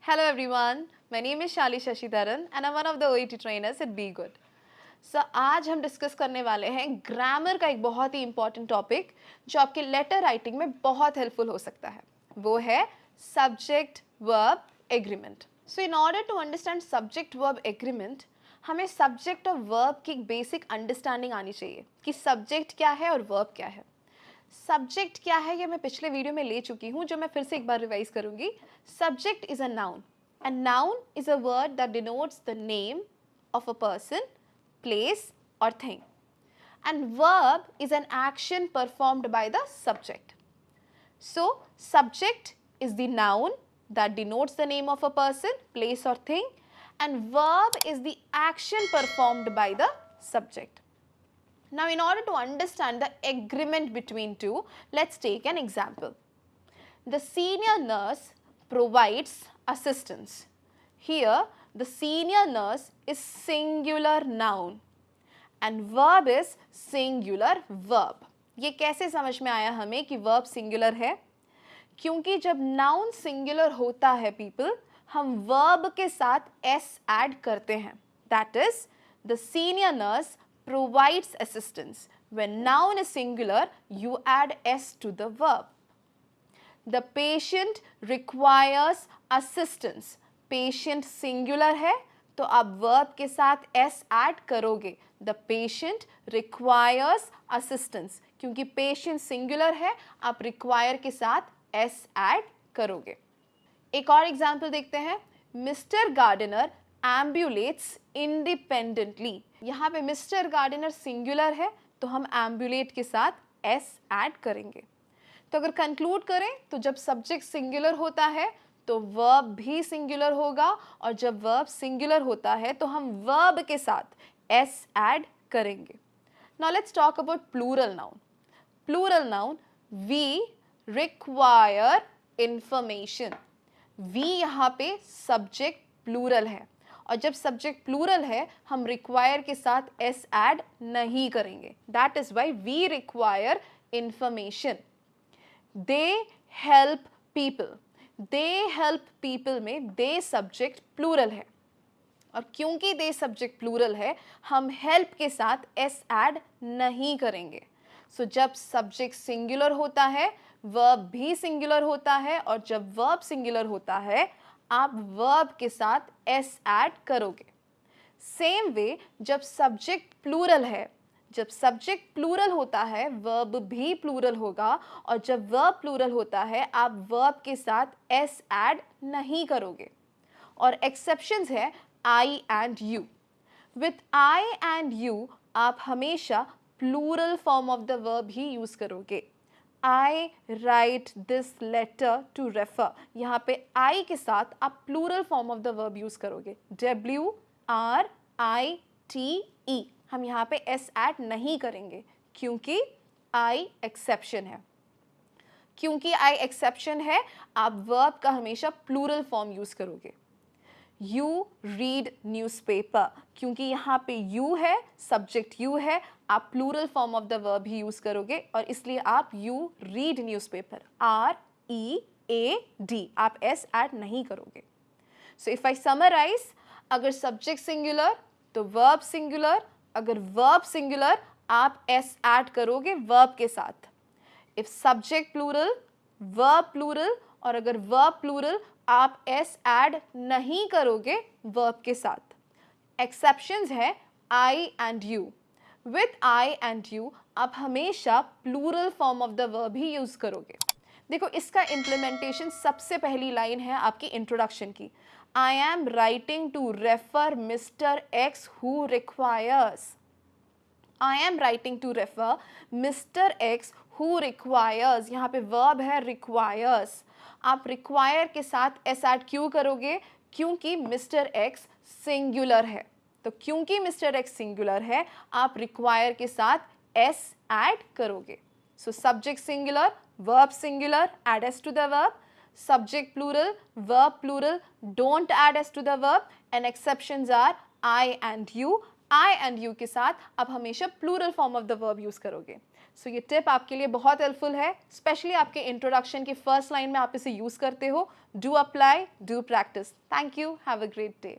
Hello everyone, my name is Shali Shashidharan and I'm one of the OET trainers at Be Good. So आज हम discuss करने वाले हैं grammar का एक बहुत ही इंपॉर्टेंट टॉपिक जो आपके लेटर राइटिंग में बहुत हेल्पफुल हो सकता है. वो है subject verb agreement. So in order to understand subject verb agreement हमें सब्जेक्ट और वर्ब की बेसिक अंडरस्टैंडिंग आनी चाहिए कि सब्जेक्ट क्या है और वर्ब क्या है. सब्जेक्ट क्या है ये मैं पिछले वीडियो में ले चुकी हूँ, जो मैं फिर से एक बार रिवाइज करूंगी. Subject is a noun and noun is a word that denotes the name of a person, place or thing, and verb is an action performed by the subject. So subject is the noun that denotes the name of a person, place or thing, and verb is the action performed by the subject. Now in order to understand the agreement between two, let's take an example. The senior nurse provides assistance. Here the senior nurse is singular noun and verb is singular verb. ये कैसे समझ में आया हमें कि verb singular है? क्योंकि जब noun singular होता है people, हम verb के साथ s add करते हैं. That is, the senior nurse provides assistance. When noun is singular, you add s to the verb. The patient requires assistance. Patient singular है तो आप वर्ब के साथ एस ऐड करोगे. The patient requires assistance. क्योंकि patient singular है, आप require के साथ एस ऐड करोगे. एक और एग्जाम्पल देखते हैं. Mr Gardner ambulates independently. यहाँ पे मिस्टर गार्डनर सिंगुलर है तो हम एम्बुलेट के साथ एस ऐड करेंगे. तो अगर कंक्लूड करें तो जब सब्जेक्ट सिंगुलर होता है तो वर्ब भी सिंगुलर होगा, और जब वर्ब सिंगुलर होता है तो हम वर्ब के साथ एस ऐड करेंगे. Now let's talk about plural noun. Plural noun we require information. We यहाँ पे सब्जेक्ट प्लूरल है, और जब सब्जेक्ट प्लूरल है हम रिक्वायर के साथ एस ऐड नहीं करेंगे. That is why we require information. They help people. They help people में दे सब्जेक्ट प्लूरल है, और क्योंकि दे सब्जेक्ट प्लूरल है हम हेल्प के साथ एस ऐड नहीं करेंगे. सो जब सब्जेक्ट सिंगुलर होता है वर्ब भी सिंगुलर होता है, और जब वर्ब सिंगुलर होता है आप वर्ब के साथ एस ऐड करोगे. सेम वे जब सब्जेक्ट प्लूरल है, जब सब्जेक्ट प्लूरल होता है वर्ब भी प्लूरल होगा, और जब वर्ब प्लूरल होता है आप वर्ब के साथ एस ऐड नहीं करोगे. और एक्सेप्शंस है I and you. With I and you आप हमेशा plural form of the verb ही यूज करोगे. I write this letter to refer. यहाँ पे आई के साथ आप plural form of the verb use करोगे. WRITE. हम यहाँ पे एस ऐड नहीं करेंगे क्योंकि आई एक्सेप्शन है. क्योंकि आई एक्सेप्शन है आप वर्ब का हमेशा प्लूरल फॉर्म यूज करोगे. You read newspaper. क्योंकि यहाँ पे यू है, सब्जेक्ट यू है, आप plural form of the verb ही यूज करोगे, और इसलिए आप यू रीड न्यूज़पेपर. READ आप एस ऐड नहीं करोगे. सो इफ आई समराइज, अगर सब्जेक्ट सिंगुलर तो वर्ब सिंगुलर, अगर वर्ब सिंगुलर आप एस ऐड करोगे वर्ब के साथ. If subject plural verb plural, और अगर वर्ब प्लूरल आप एस ऐड नहीं करोगे वर्ब के साथ. एक्सेप्शंस है I and you. With I and you आप हमेशा plural form of the verb ही यूज करोगे. देखो इसका इम्प्लीमेंटेशन सबसे पहली लाइन है आपकी इंट्रोडक्शन की. I am writing to refer Mr. X who requires. I am writing to refer Mr. X who requires. यहाँ पे verb है requires. आप require के साथ s ऐड क्यों करोगे? क्योंकि Mr. X singular है. तो क्योंकि Mr. X singular है आप require के साथ s ऐड करोगे. So subject singular, verb singular, add s to the verb. Subject plural, verb plural, don't add s to the verb, and exceptions are I and you. I and you के साथ आप हमेशा plural form of the verb use करोगे. सो ये tip आपके लिए बहुत helpful है, स्पेशली आपके इंट्रोडक्शन की फर्स्ट लाइन में आप इसे यूज़ करते हो. Do apply, do practice. Thank you, have a great day.